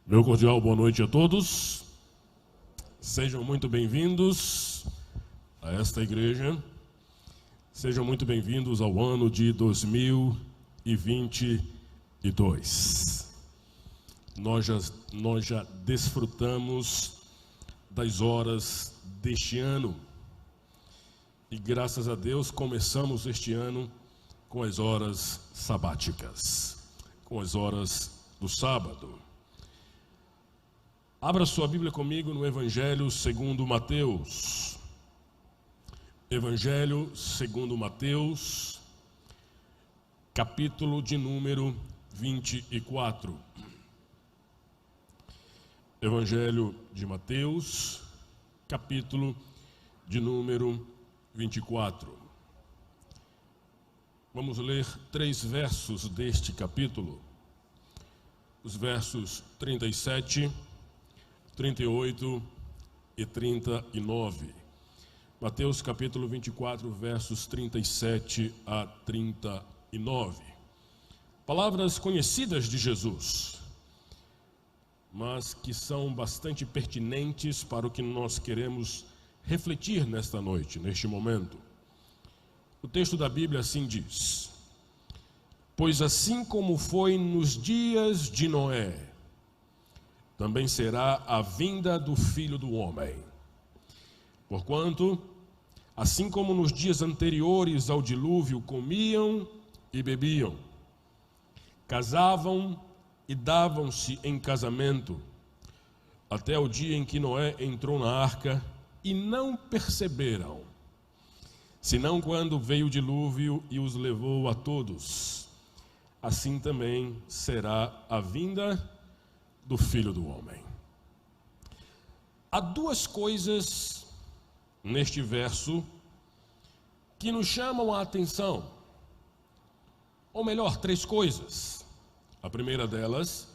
Meu cordial boa noite a todos. Sejam muito bem-vindos a esta igreja. Sejam muito bem-vindos ao ano de 2022. Nós já desfrutamos das horas deste ano. E graças a Deus começamos este ano com as horas sabáticas, com as horas do sábado. Abra sua Bíblia comigo no Evangelho segundo Mateus. Evangelho segundo Mateus, capítulo de número 24. Evangelho de Mateus, capítulo de número 24. Vamos ler 3 versos deste capítulo. Os versos 37, 38 e 39. Mateus capítulo 24, versos 37 a 39. Palavras conhecidas de Jesus, mas que são bastante pertinentes para o que nós queremos refletir nesta noite, neste momento. O texto da Bíblia assim diz: pois assim como foi nos dias de Noé, também será a vinda do Filho do Homem. Porquanto, assim como nos dias anteriores ao dilúvio comiam e bebiam, casavam e davam-se em casamento, até o dia em que Noé entrou na arca, e não perceberam, senão quando veio o dilúvio e os levou a todos. Assim também será a vinda do Filho do Homem. Há 2 coisas neste verso que nos chamam a atenção, ou melhor, 3 coisas. A primeira delas,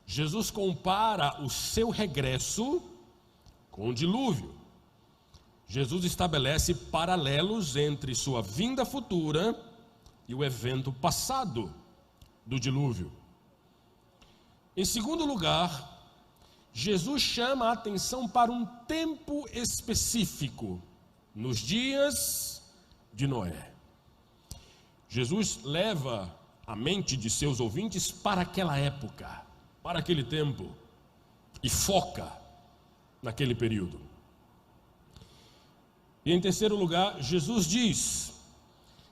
Jesus compara o seu regresso com o dilúvio. Jesus estabelece paralelos entre sua vinda futura e o evento passado do dilúvio. Em segundo lugar, Jesus chama a atenção para um tempo específico, nos dias de Noé. Jesus leva a mente de seus ouvintes para aquela época, para aquele tempo, e foca naquele período. E em terceiro lugar, Jesus diz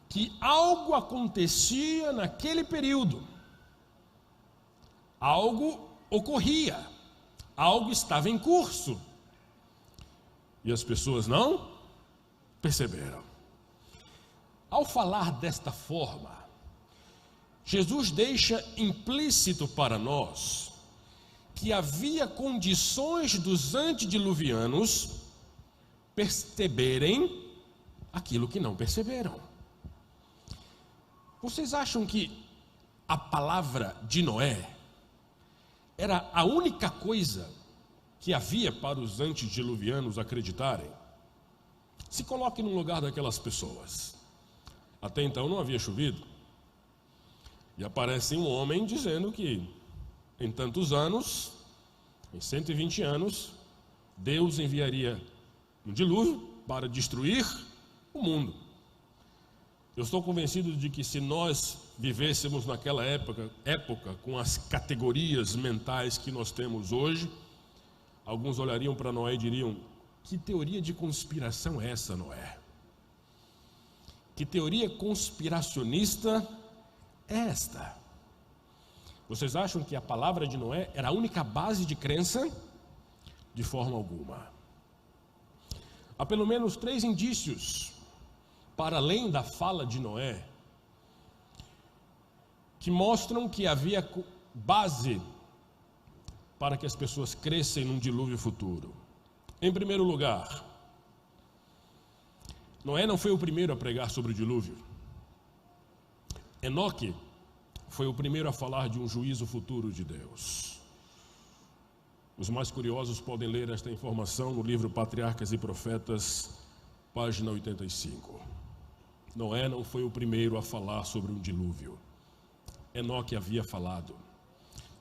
que algo acontecia naquele período. Algo ocorria, algo estava em curso, e as pessoas não perceberam. Ao falar desta forma, Jesus deixa implícito para nós que havia condições dos antediluvianos perceberem aquilo que não perceberam. Vocês acham que a palavra de Noé era a única coisa que havia para os antediluvianos acreditarem? Se coloque no lugar daquelas pessoas. Até então não havia chovido. E aparece um homem dizendo que em tantos anos, em 120 anos, Deus enviaria um dilúvio para destruir o mundo. Eu estou convencido de que se nós vivêssemos naquela época com as categorias mentais que nós temos hoje, alguns olhariam para Noé e diriam: que teoria de conspiração é essa, Noé? Que teoria conspiracionista é esta? Vocês acham que a palavra de Noé era a única base de crença? De forma alguma. Há pelo menos 3 indícios, para além da fala de Noé, que mostram que havia base para que as pessoas crescem num dilúvio futuro. Em primeiro lugar, Noé não foi o primeiro a pregar sobre o dilúvio. Enoque foi o primeiro a falar de um juízo futuro de Deus. Os mais curiosos podem ler esta informação no livro Patriarcas e Profetas, página 85. Noé não foi o primeiro a falar sobre um dilúvio. Enoque havia falado.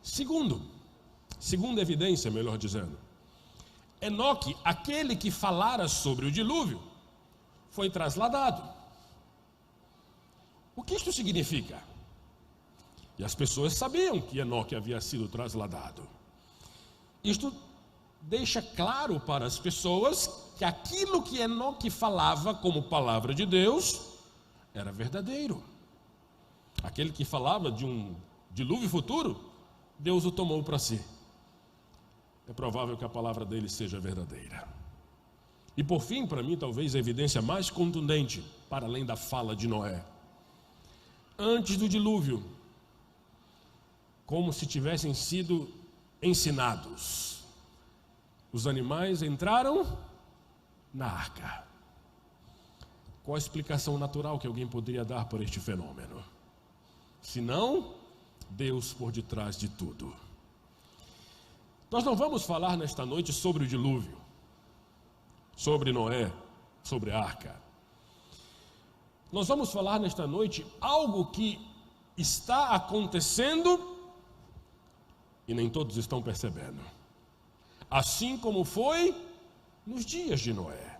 Segundo, Segunda evidência, melhor dizendo, Enoque, aquele que falara sobre o dilúvio, foi trasladado. O que isto significa? E as pessoas sabiam que Enoque havia sido trasladado. Isto deixa claro para as pessoas que aquilo que Enoque falava como palavra de Deus era verdadeiro. Aquele que falava de um dilúvio futuro, Deus o tomou para si. É provável que a palavra dele seja verdadeira. E por fim, para mim, talvez a evidência mais contundente, para além da fala de Noé. Antes do dilúvio, como se tivessem sido ensinados, os animais entraram na arca. Qual a explicação natural que alguém poderia dar por este fenômeno? Senão, Deus por detrás de tudo. Nós não vamos falar nesta noite sobre o dilúvio, sobre Noé, sobre a arca. Nós vamos falar nesta noite algo que está acontecendo e nem todos estão percebendo. Assim como foi nos dias de Noé.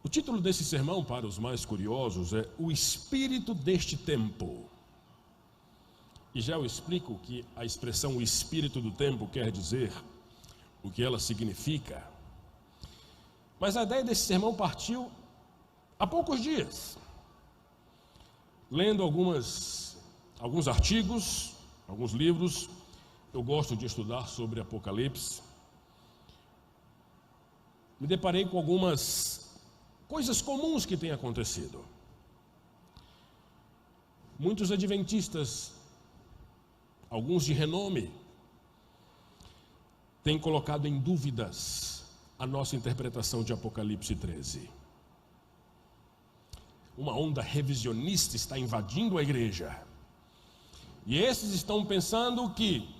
O título desse sermão, para os mais curiosos, é O Espírito deste Tempo. E já eu explico que a expressão o espírito do tempo quer dizer, o que ela significa. Mas a ideia desse sermão partiu há poucos dias, lendo alguns artigos, alguns livros. Eu gosto de estudar sobre Apocalipse. Me deparei com algumas coisas comuns que têm acontecido. Muitos adventistas, alguns de renome, têm colocado em dúvidas a nossa interpretação de Apocalipse 13. Uma onda revisionista está invadindo a igreja. E esses estão pensando que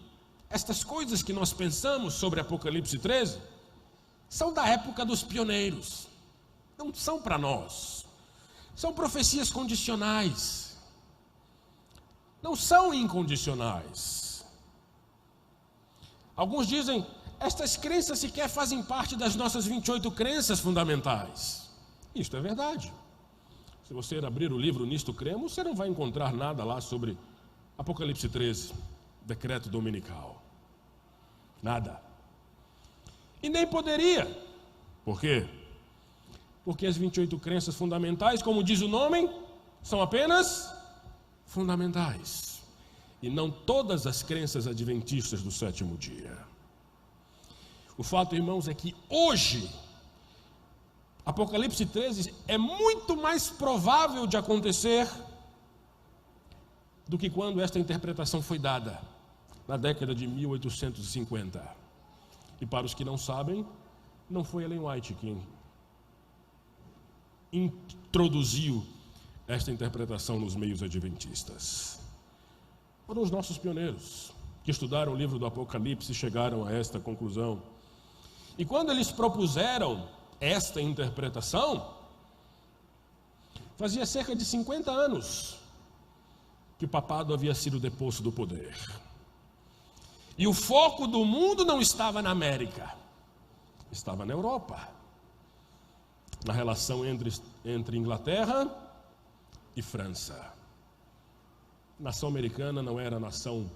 estas coisas que nós pensamos sobre Apocalipse 13 são da época dos pioneiros. Não são para nós. São profecias condicionais. Não são incondicionais. Alguns dizem, estas crenças sequer fazem parte das nossas 28 crenças fundamentais. Isto é verdade. Se você abrir o livro Nisto Cremos, você não vai encontrar nada lá sobre Apocalipse 13, decreto dominical. Nada. E nem poderia. Por quê? Porque as 28 crenças fundamentais, como diz o nome, são apenas fundamentais. E não todas as crenças adventistas do sétimo dia. O fato, irmãos, é que hoje, Apocalipse 13 é muito mais provável de acontecer do que quando esta interpretação foi dada, na década de 1850. E para os que não sabem, não foi Ellen White quem introduziu esta interpretação nos meios adventistas. Foram os nossos pioneiros que estudaram o livro do Apocalipse e chegaram a esta conclusão. E quando eles propuseram esta interpretação, fazia cerca de 50 anos que o papado havia sido deposto do poder. E o foco do mundo não estava na América, estava na Europa. Na relação entre Inglaterra e França. Nação americana não era nação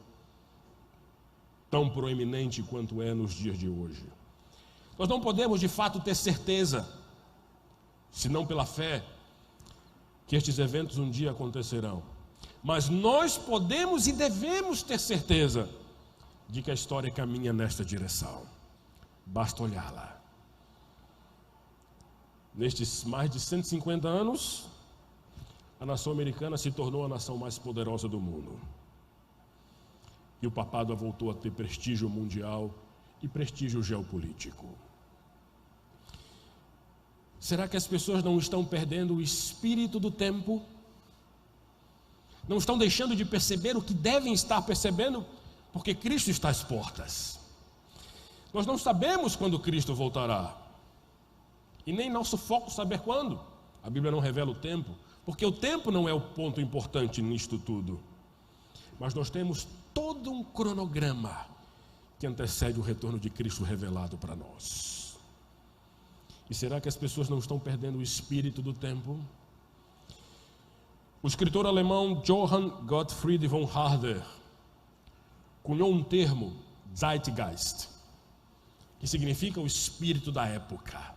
tão proeminente quanto é nos dias de hoje. Nós não podemos de fato ter certeza, senão pela fé, que estes eventos um dia acontecerão. Mas nós podemos e devemos ter certeza de que a história caminha nesta direção. Basta olhá-la. Nestes mais de 150 anos, a nação americana se tornou a nação mais poderosa do mundo. E o papado voltou a ter prestígio mundial e prestígio geopolítico. Será que as pessoas não estão perdendo o espírito do tempo? Não estão deixando de perceber o que devem estar percebendo? Porque Cristo está às portas. Nós não sabemos quando Cristo voltará. E nem nosso foco saber quando. A Bíblia não revela o tempo, porque o tempo não é o ponto importante nisto tudo. Mas nós temos todo um cronograma que antecede o retorno de Cristo revelado para nós. E será que as pessoas não estão perdendo o espírito do tempo? O escritor alemão Johann Gottfried von Herder cunhou um termo, Zeitgeist, que significa o espírito da época,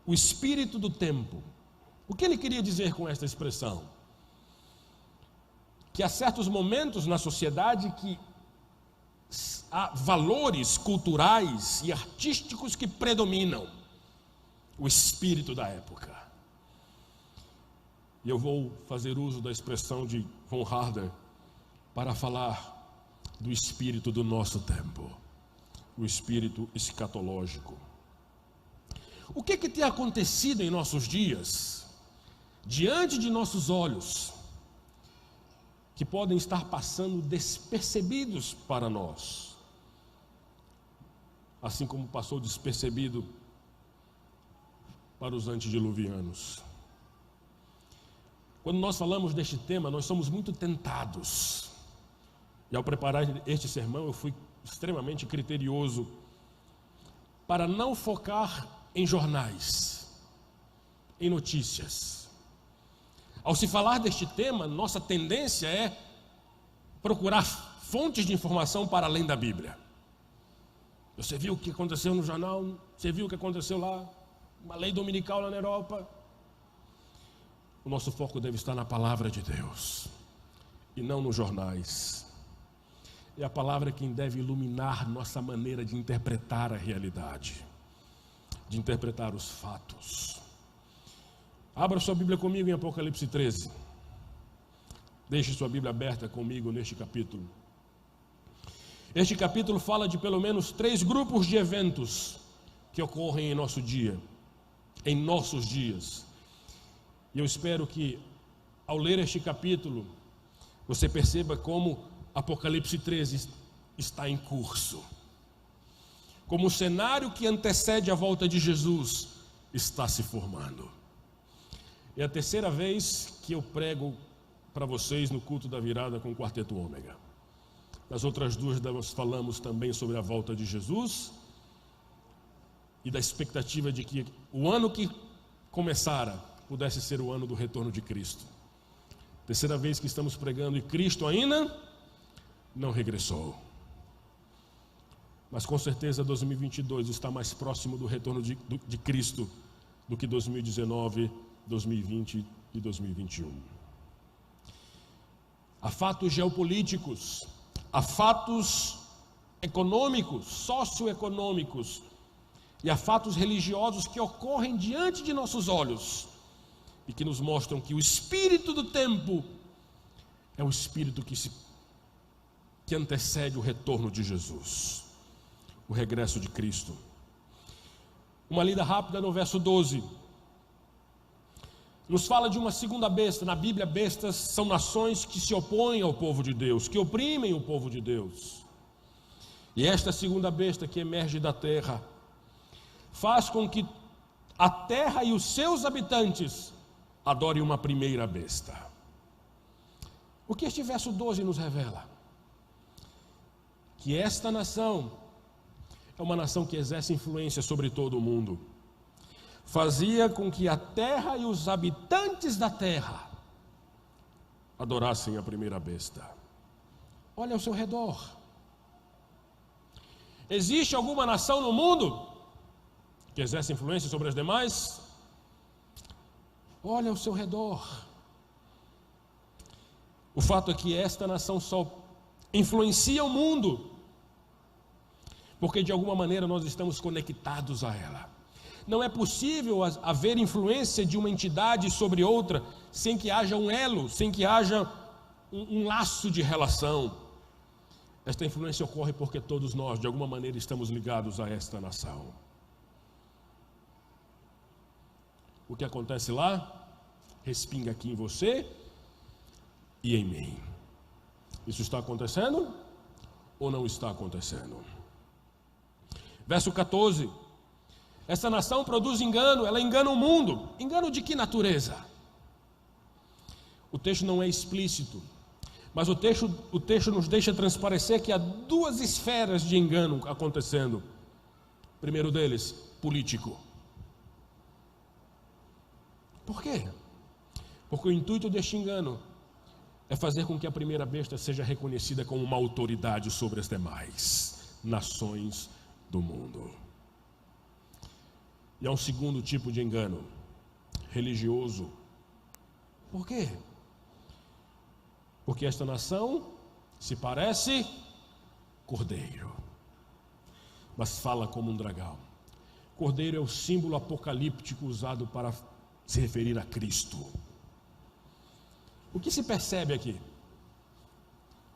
o espírito do tempo. O que ele queria dizer com esta expressão? Que há certos momentos na sociedade que há valores culturais e artísticos que predominam o espírito da época. E eu vou fazer uso da expressão de von Herder para falar do espírito do nosso tempo, o espírito escatológico. O que tem acontecido em nossos dias, diante de nossos olhos, que podem estar passando despercebidos para nós, assim como passou despercebido para os antediluvianos? Quando nós falamos deste tema, nós somos muito tentados, e ao preparar este sermão eu fui extremamente criterioso para não focar em jornais, em notícias. Ao se falar deste tema, nossa tendência é procurar fontes de informação para além da Bíblia. Você viu o que aconteceu no jornal? Você viu o que aconteceu lá? Uma lei dominical lá na Europa? O nosso foco deve estar na palavra de Deus e não nos jornais. É a palavra quem deve iluminar nossa maneira de interpretar a realidade, de interpretar os fatos. Abra sua Bíblia comigo em Apocalipse 13. Deixe sua Bíblia aberta comigo neste capítulo. Este capítulo fala de pelo menos 3 grupos de eventos que ocorrem em nosso dia, em nossos dias. E eu espero que, ao ler este capítulo, você perceba como Apocalipse 13 está em curso, como o cenário que antecede a volta de Jesus está se formando. É a terceira vez que eu prego para vocês no culto da virada com o Quarteto Ômega. Nas outras 2 nós falamos também sobre a volta de Jesus e da expectativa de que o ano que começara pudesse ser o ano do retorno de Cristo. Terceira vez que estamos pregando e Cristo ainda não regressou. Mas com certeza 2022 está mais próximo do retorno de Cristo do que 2019, 2020 e 2021. Há fatos geopolíticos, há fatos econômicos, socioeconômicos e há fatos religiosos que ocorrem diante de nossos olhos e que nos mostram que o espírito do tempo é o espírito que antecede o retorno de Jesus, o regresso de Cristo. Uma lida rápida no verso 12 nos fala de uma segunda besta. Na Bíblia, bestas são nações que se opõem ao povo de Deus, que oprimem o povo de Deus. E esta segunda besta que emerge da terra faz com que a terra e os seus habitantes adorem uma primeira besta. O que este verso 12 nos revela? Que esta nação é uma nação que exerce influência sobre todo o mundo. Fazia com que a terra e os habitantes da terra adorassem a primeira besta. Olha ao seu redor. Existe alguma nação no mundo que exerce influência sobre as demais? Olha ao seu redor. O fato é que esta nação só influencia o mundo porque de alguma maneira nós estamos conectados a ela. Não é possível haver influência de uma entidade sobre outra sem que haja um elo, sem que haja um laço de relação. Esta influência ocorre porque todos nós, de alguma maneira, estamos ligados a esta nação. O que acontece lá, respinga aqui em você e em mim. Isso está acontecendo ou não está acontecendo? Verso 14. Essa nação produz engano, ela engana o mundo. Engano de que natureza? O texto não é explícito, Mas o texto nos deixa transparecer que há duas esferas de engano acontecendo. O primeiro deles, político. Por quê? Porque o intuito deste engano é fazer com que a primeira besta seja reconhecida como uma autoridade sobre as demais nações do mundo. E há um segundo tipo de engano, religioso. Por quê? Porque esta nação se parece cordeiro, mas fala como um dragão. Cordeiro é o símbolo apocalíptico usado para se referir a Cristo. O que se percebe aqui?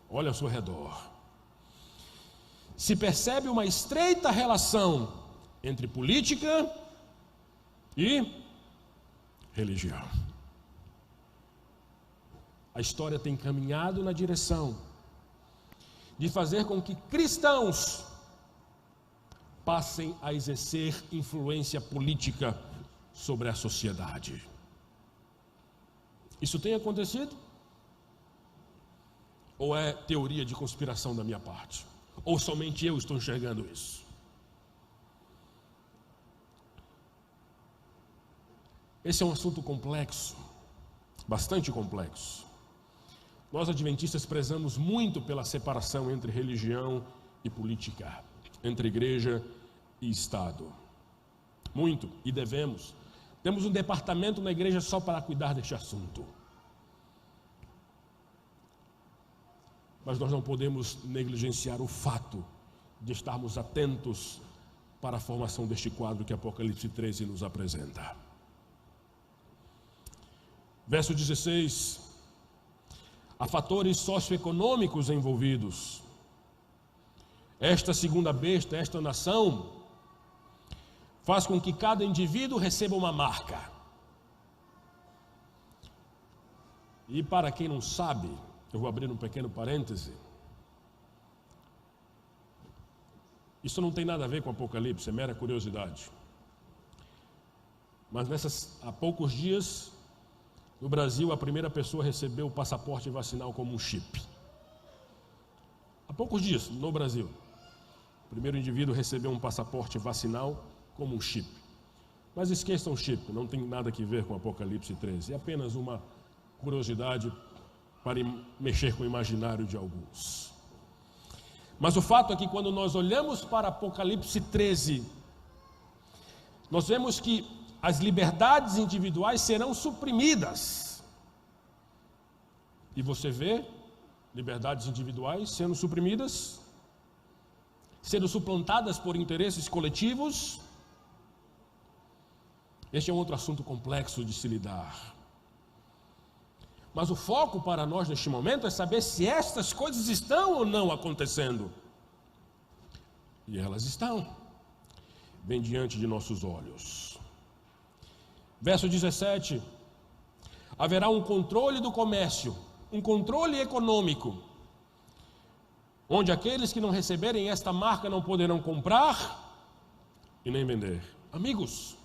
Olha ao seu redor. Se percebe uma estreita relação entre política e religião. A história tem caminhado na direção de fazer com que cristãos passem a exercer influência política sobre a sociedade. Isso tem acontecido? Ou é teoria de conspiração da minha parte? Ou somente eu estou enxergando isso? Esse é um assunto complexo, bastante complexo. Nós adventistas prezamos muito pela separação entre religião e política, entre igreja e Estado. Muito, e devemos. Temos um departamento na igreja só para cuidar deste assunto. Mas nós não podemos negligenciar o fato de estarmos atentos para a formação deste quadro que Apocalipse 13 nos apresenta. Verso 16. Há fatores socioeconômicos envolvidos. Esta segunda besta, esta nação, faz com que cada indivíduo receba uma marca. E para quem não sabe, eu vou abrir um pequeno parêntese. Isso não tem nada a ver com Apocalipse, é mera curiosidade. Mas há poucos dias, no Brasil, a primeira pessoa recebeu o passaporte vacinal como um chip. Há poucos dias, no Brasil, o primeiro indivíduo recebeu um passaporte vacinal como um chip. Mas esqueçam o chip, não tem nada a ver com Apocalipse 13. É apenas uma curiosidade para mexer com o imaginário de alguns. Mas o fato é que quando nós olhamos para Apocalipse 13, nós vemos que as liberdades individuais serão suprimidas. E você vê liberdades individuais sendo suprimidas, sendo suplantadas por interesses coletivos. Este é um outro assunto complexo de se lidar. Mas o foco para nós neste momento é saber se estas coisas estão ou não acontecendo. E elas estão, bem diante de nossos olhos. Verso 17. Haverá um controle do comércio, um controle econômico, onde aqueles que não receberem esta marca não poderão comprar e nem vender. Amigos,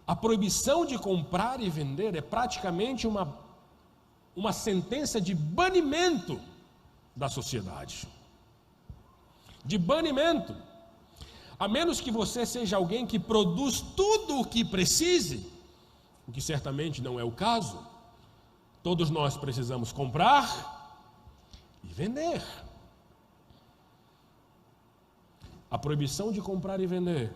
a proibição de comprar e vender é praticamente uma sentença de banimento da sociedade. De banimento. A menos que você seja alguém que produz tudo o que precise, o que certamente não é o caso. Todos nós precisamos comprar e vender. A proibição de comprar e vender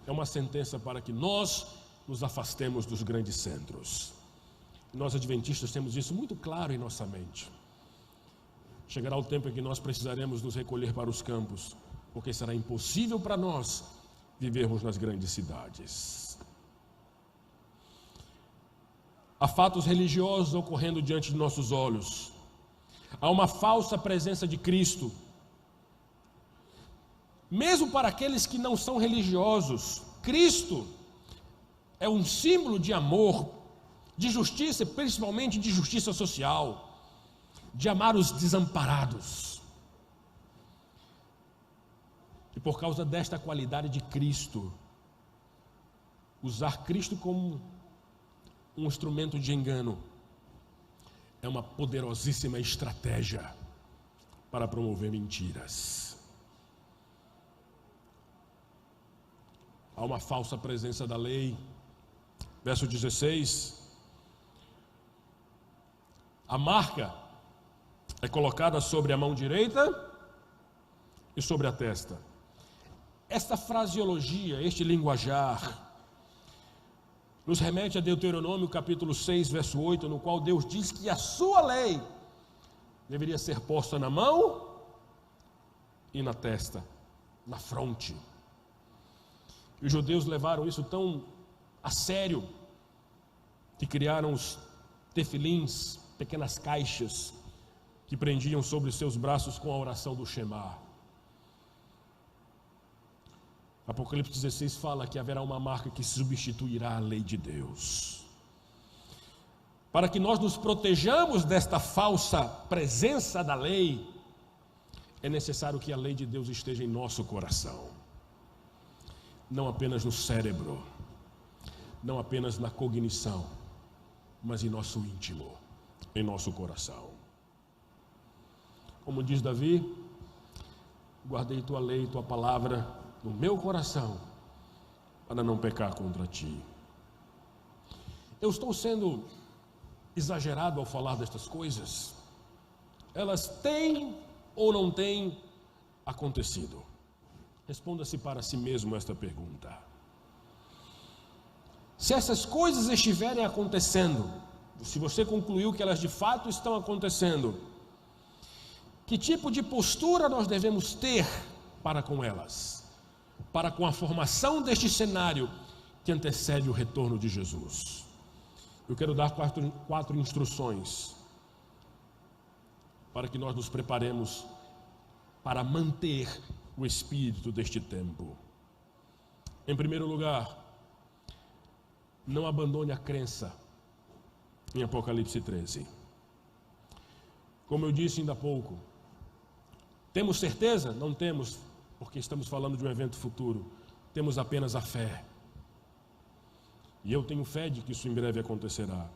é uma sentença para que nós nos afastemos dos grandes centros. Nós adventistas temos isso muito claro em nossa mente. Chegará o tempo em que nós precisaremos nos recolher para os campos, porque será impossível para nós vivermos nas grandes cidades. Há fatos religiosos ocorrendo diante de nossos olhos. Há uma falsa presença de Cristo. Mesmo para aqueles que não são religiosos, Cristo é um símbolo de amor, de justiça, principalmente de justiça social, de amar os desamparados. E por causa desta qualidade de Cristo, usar Cristo como um instrumento de engano é uma poderosíssima estratégia para promover mentiras. Há uma falsa presença da lei. Verso 16. A marca é colocada sobre a mão direita e sobre a testa. Esta fraseologia, este linguajar, nos remete a Deuteronômio capítulo 6, verso 8, no qual Deus diz que a sua lei deveria ser posta na mão e na testa, na fronte. E os judeus levaram isso tão a sério que criaram os tefilins, pequenas caixas que prendiam sobre seus braços com a oração do Shema. Apocalipse 16 fala que haverá uma marca que substituirá a lei de Deus. Para que nós nos protejamos desta falsa presença da lei, é necessário que a lei de Deus esteja em nosso coração. Não apenas no cérebro, não apenas na cognição, mas em nosso íntimo, em nosso coração. Como diz Davi, guardei tua lei, tua palavra no meu coração, para não pecar contra ti. Eu estou sendo exagerado ao falar destas coisas? Elas têm ou não têm acontecido? Responda-se para si mesmo esta pergunta. Se essas coisas estiverem acontecendo, se você concluiu que elas de fato estão acontecendo, que tipo de postura nós devemos ter para com elas? Para com a formação deste cenário que antecede o retorno de Jesus? Eu quero dar quatro instruções para que nós nos preparemos para manter o espírito deste tempo. Em primeiro lugar, não abandone a crença em Apocalipse 13. Como eu disse ainda há pouco, temos certeza? Não temos, porque estamos falando de um evento futuro. Temos apenas a fé. E eu tenho fé de que isso em breve acontecerá.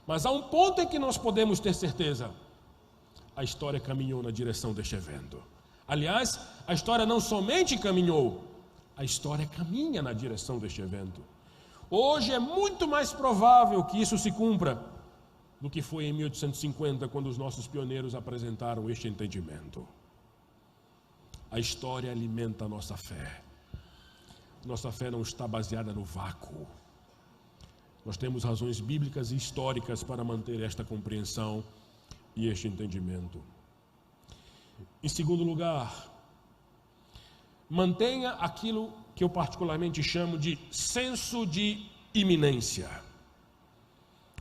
Mas há um ponto em que nós podemos ter certeza: a história caminhou na direção deste evento. Aliás, a história não somente caminhou, a história caminha na direção deste evento. Hoje é muito mais provável que isso se cumpra do que foi em 1850, quando os nossos pioneiros apresentaram este entendimento. A história alimenta a nossa fé. Nossa fé não está baseada no vácuo. Nós temos razões bíblicas e históricas para manter esta compreensão e este entendimento. Em segundo lugar, mantenha aquilo que eu particularmente chamo de senso de iminência.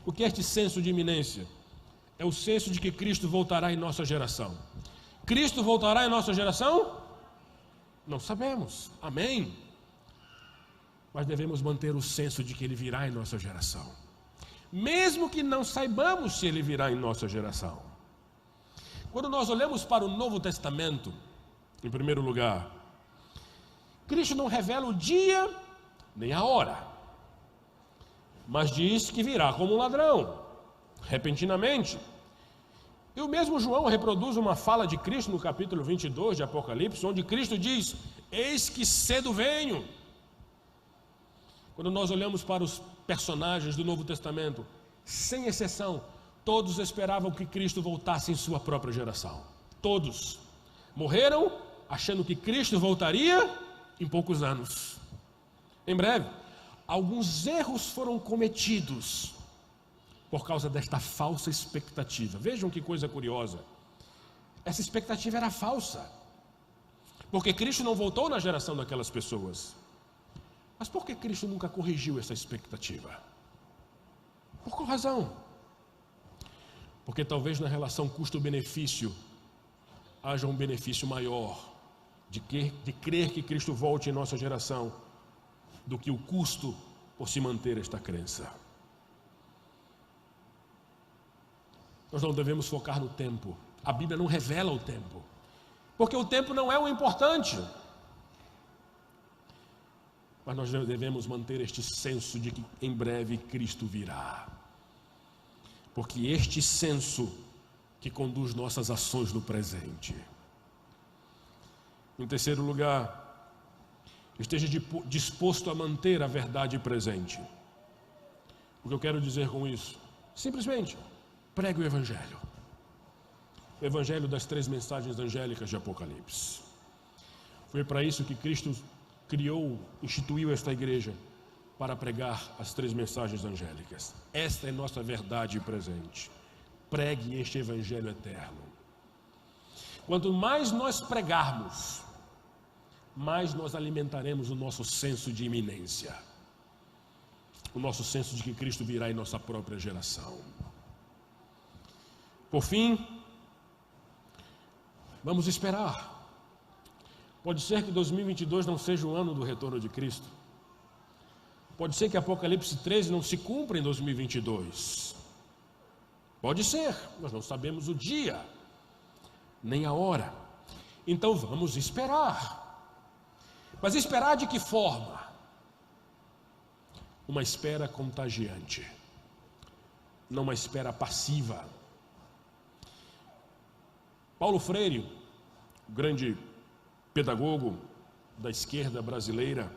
O que é este senso de iminência? É o senso de que Cristo voltará em nossa geração. Cristo voltará em nossa geração? Não sabemos. Amém? Mas devemos manter o senso de que Ele virá em nossa geração, mesmo que não saibamos se Ele virá em nossa geração. Quando nós olhamos para o Novo Testamento, em primeiro lugar, Cristo não revela o dia nem a hora, mas diz que virá como um ladrão, repentinamente. E o mesmo João reproduz uma fala de Cristo no capítulo 22 de Apocalipse, onde Cristo diz: eis que cedo venho. Quando nós olhamos para os personagens do Novo Testamento, sem exceção, todos esperavam que Cristo voltasse em sua própria geração. Todos morreram achando que Cristo voltaria em poucos anos, em breve. Alguns erros foram cometidos por causa desta falsa expectativa. Vejam que coisa curiosa. Essa expectativa era falsa, porque Cristo não voltou na geração daquelas pessoas. Mas por que Cristo nunca corrigiu essa expectativa? Por qual razão? Porque talvez na relação custo-benefício haja um benefício maior de crer que Cristo volte em nossa geração do que o custo por se manter esta crença. Nós não devemos focar no tempo. A Bíblia não revela o tempo, porque o tempo não é o importante. Mas nós devemos manter este senso de que em breve Cristo virá. porque este senso que conduz nossas ações no presente. Em terceiro lugar, esteja disposto a manter a verdade presente. O que eu quero dizer com isso? Simplesmente, pregue o Evangelho. O Evangelho das 3 mensagens angélicas de Apocalipse. Foi para isso que Cristo instituiu esta igreja, para pregar as 3 mensagens angélicas. Esta é nossa verdade presente. Pregue este Evangelho eterno. Quanto mais nós pregarmos, mais nós alimentaremos o nosso senso de iminência, o nosso senso de que Cristo virá em nossa própria geração. Por fim, vamos esperar. Pode ser que 2022 não seja o ano do retorno de Cristo. Pode ser que Apocalipse 13 não se cumpra em 2022. Pode ser, nós não sabemos o dia, nem a hora. Então vamos esperar. Mas esperar de que forma? Uma espera contagiante, não uma espera passiva. Paulo Freire, o grande pedagogo da esquerda brasileira,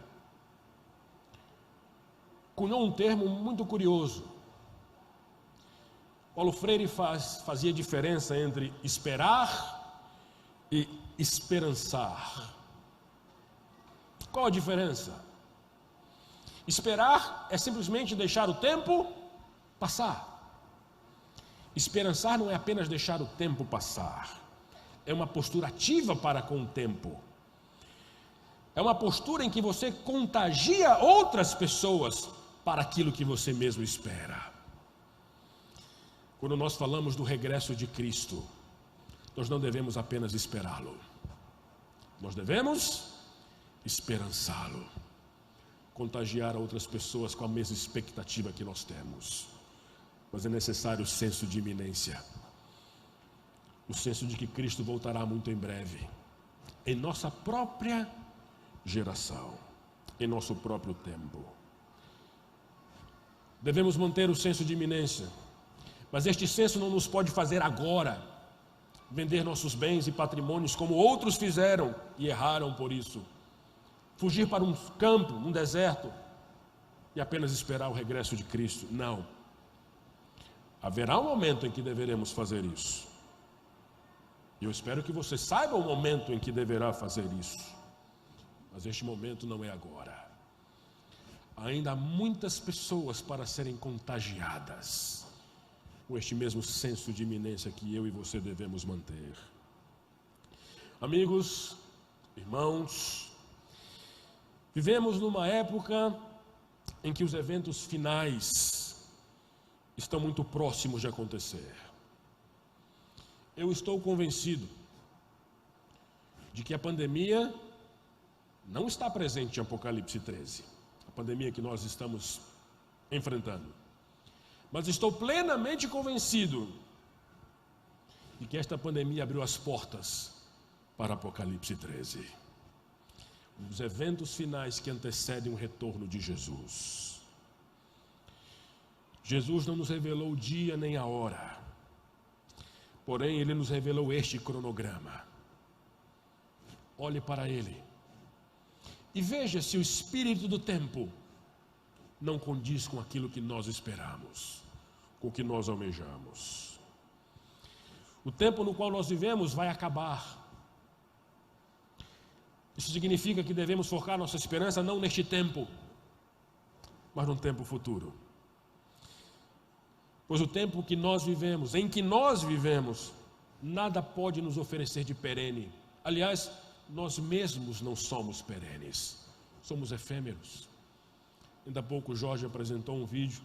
cunhou um termo muito curioso. Paulo Freire fazia diferença entre esperar e esperançar. Qual a diferença? Esperar é simplesmente deixar o tempo passar. Esperançar não é apenas deixar o tempo passar, é uma postura ativa para com o tempo. É uma postura em que você contagia outras pessoas para aquilo que você mesmo espera. Quando nós falamos do regresso de Cristo, nós não devemos apenas esperá-lo, nós devemos esperançá-lo, contagiar outras pessoas com a mesma expectativa que nós temos. Mas é necessário o senso de iminência, o senso de que Cristo voltará muito em breve, em nossa própria geração, em nosso próprio tempo. Devemos manter o senso de iminência, mas este senso não nos pode fazer agora vender nossos bens e patrimônios como outros fizeram e erraram por isso. Fugir para um campo, um deserto e apenas esperar o regresso de Cristo. Não. Haverá um momento em que deveremos fazer isso. E eu espero que você saiba o momento em que deverá fazer isso. Mas este momento não é agora. Ainda há muitas pessoas para serem contagiadas com este mesmo senso de iminência que eu e você devemos manter. Amigos, irmãos, vivemos numa época em que os eventos finais estão muito próximos de acontecer. Eu estou convencido de que a pandemia não está presente em Apocalipse 13, a pandemia que nós estamos enfrentando. Mas estou plenamente convencido de que esta pandemia abriu as portas para Apocalipse 13. Os eventos finais que antecedem o retorno de Jesus. Jesus não nos revelou o dia nem a hora, porém Ele nos revelou este cronograma. Olhe para ele e veja se o espírito do tempo não condiz com aquilo que nós esperamos, com o que nós almejamos. O tempo no qual nós vivemos vai acabar. Isso significa que devemos focar nossa esperança não neste tempo, mas num tempo futuro. Pois o tempo que nós vivemos, em que nós vivemos, nada pode nos oferecer de perene. Aliás, nós mesmos não somos perenes, somos efêmeros. Ainda há pouco o Jorge apresentou um vídeo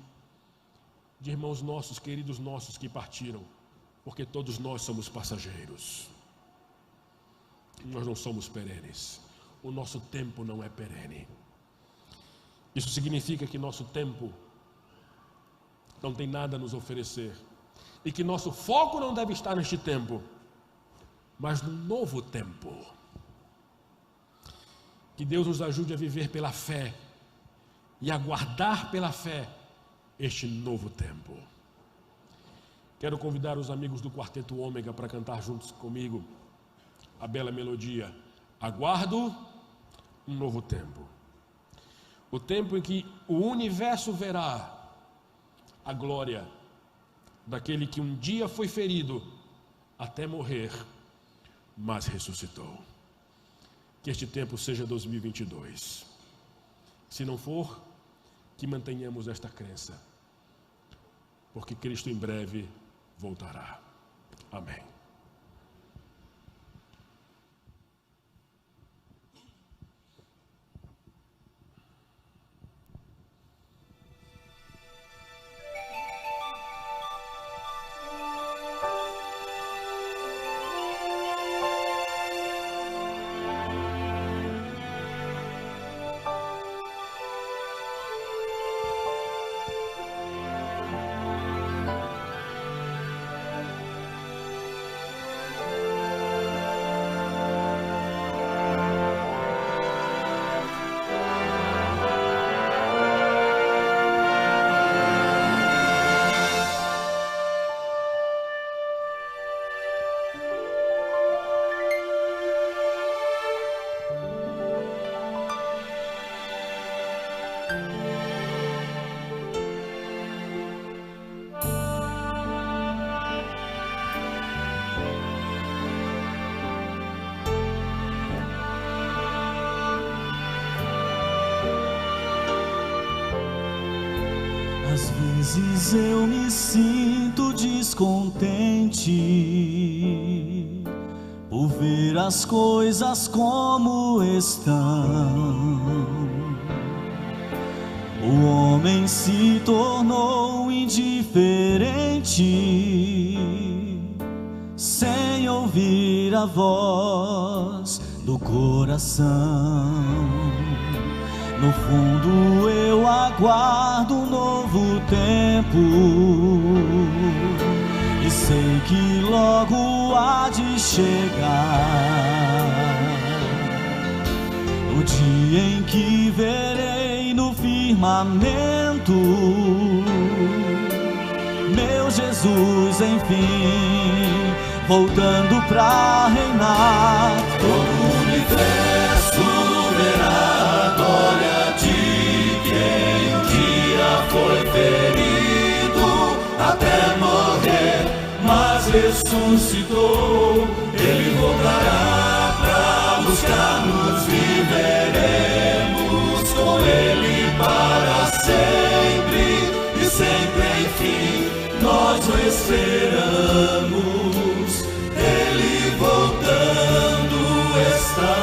de irmãos nossos, queridos nossos que partiram, porque todos nós somos passageiros. Nós não somos perenes, o nosso tempo não é perene. Isso significa que nosso tempo não tem nada a nos oferecer e que nosso foco não deve estar neste tempo, mas no novo tempo. Que Deus nos ajude a viver pela fé e aguardar pela fé este novo tempo. Quero convidar os amigos do Quarteto Ômega para cantar juntos comigo a bela melodia Aguardo um novo tempo. O tempo em que o universo verá a glória daquele que um dia foi ferido até morrer, mas ressuscitou. Que este tempo seja 2022. Se não for, que mantenhamos esta crença, porque Cristo em breve voltará. Amém. Às vezes eu me sinto descontente por ver as coisas como estão. O homem se tornou indiferente, sem ouvir a voz do coração. No fundo eu aguardo um novo tempo e sei que logo há de chegar o dia em que verei no firmamento meu Jesus, enfim, voltando pra reinar. Todo o universo verá a glória de quem um dia foi ferido até morrer, mas ressuscitou. Ele voltará pra buscar-nos, viveremos com Ele para sempre, e sempre enfim nós o esperamos. Ele voltando está.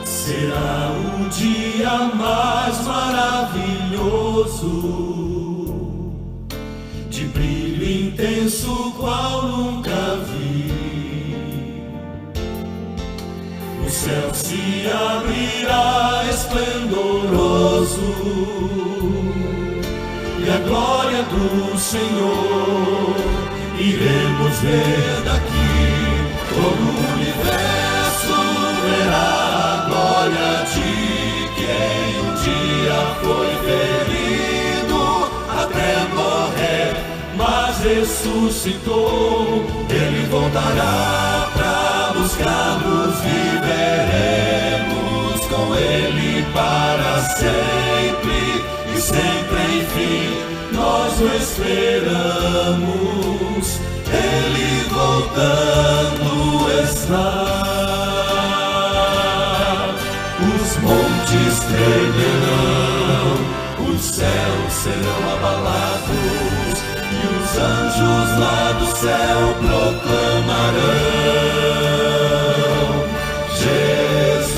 Será o dia mais maravilhoso, de brilho intenso qual nunca vi. O céu se abrirá esplendoroso e a glória do Senhor iremos ver daqui. Todo o universo verá a glória de quem um dia foi ferido até morrer, mas ressuscitou. Ele voltará pra buscar-nos, viveremos com Ele para sempre, e sempre enfim nós o esperamos. Ele voltando está. Os montes tremerão, os céus serão abalados, e os anjos lá do céu proclamarão Jesus.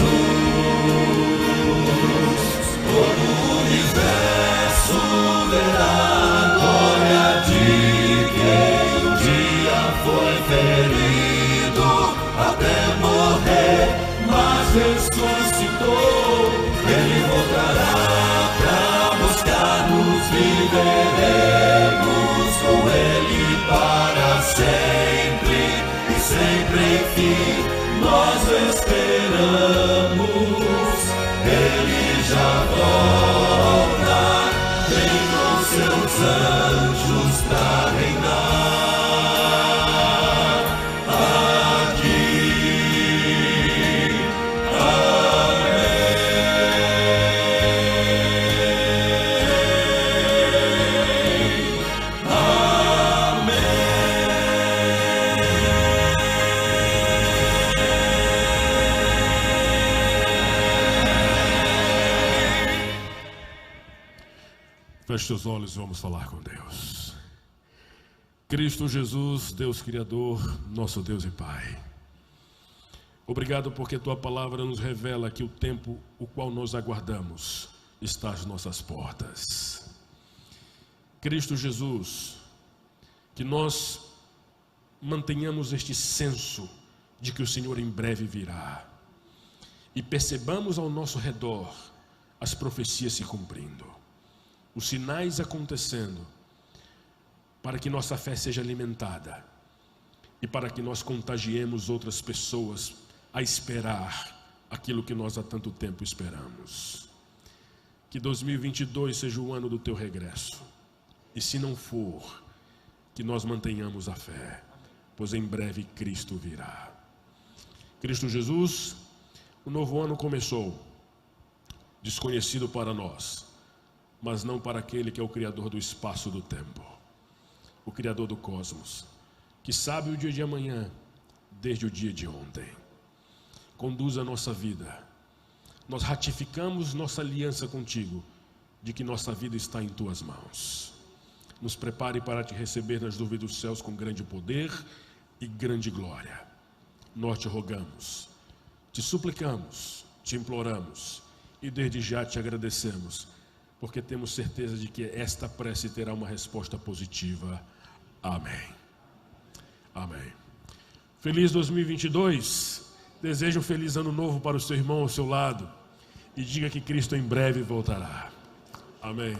Todo o universo verá a glória de quem um dia foi ferido até morrer, mas ressuscitou. Ele voltará pra buscar-nos, viveremos com Ele para sempre, e sempre fim, nós esperamos. Ele já volta, vem com seus anjos pra reinar aqui. Feche seus olhos e vamos falar com Deus. Cristo Jesus, Deus Criador, nosso Deus e Pai. Obrigado porque Tua palavra nos revela que o tempo o qual nós aguardamos está às nossas portas. Cristo Jesus, que nós mantenhamos este senso de que o Senhor em breve virá e percebamos ao nosso redor as profecias se cumprindo, os sinais acontecendo, para que nossa fé seja alimentada e para que nós contagiemos outras pessoas a esperar aquilo que nós há tanto tempo esperamos. Que 2022 seja o ano do Teu regresso, e se não for, que nós mantenhamos a fé, pois em breve Cristo virá. Cristo Jesus, o novo ano começou, desconhecido para nós, mas não para aquele que é o Criador do espaço e do tempo, o Criador do cosmos, que sabe o dia de amanhã desde o dia de ontem. Conduz a nossa vida. Nós ratificamos nossa aliança contigo, de que nossa vida está em Tuas mãos. Nos prepare para Te receber nas nuvens dos céus com grande poder e grande glória. Nós Te rogamos, Te suplicamos, Te imploramos e desde já Te agradecemos, porque temos certeza de que esta prece terá uma resposta positiva. Amém. Amém. Feliz 2022. Desejo um feliz ano novo para o seu irmão ao seu lado. E diga que Cristo em breve voltará. Amém.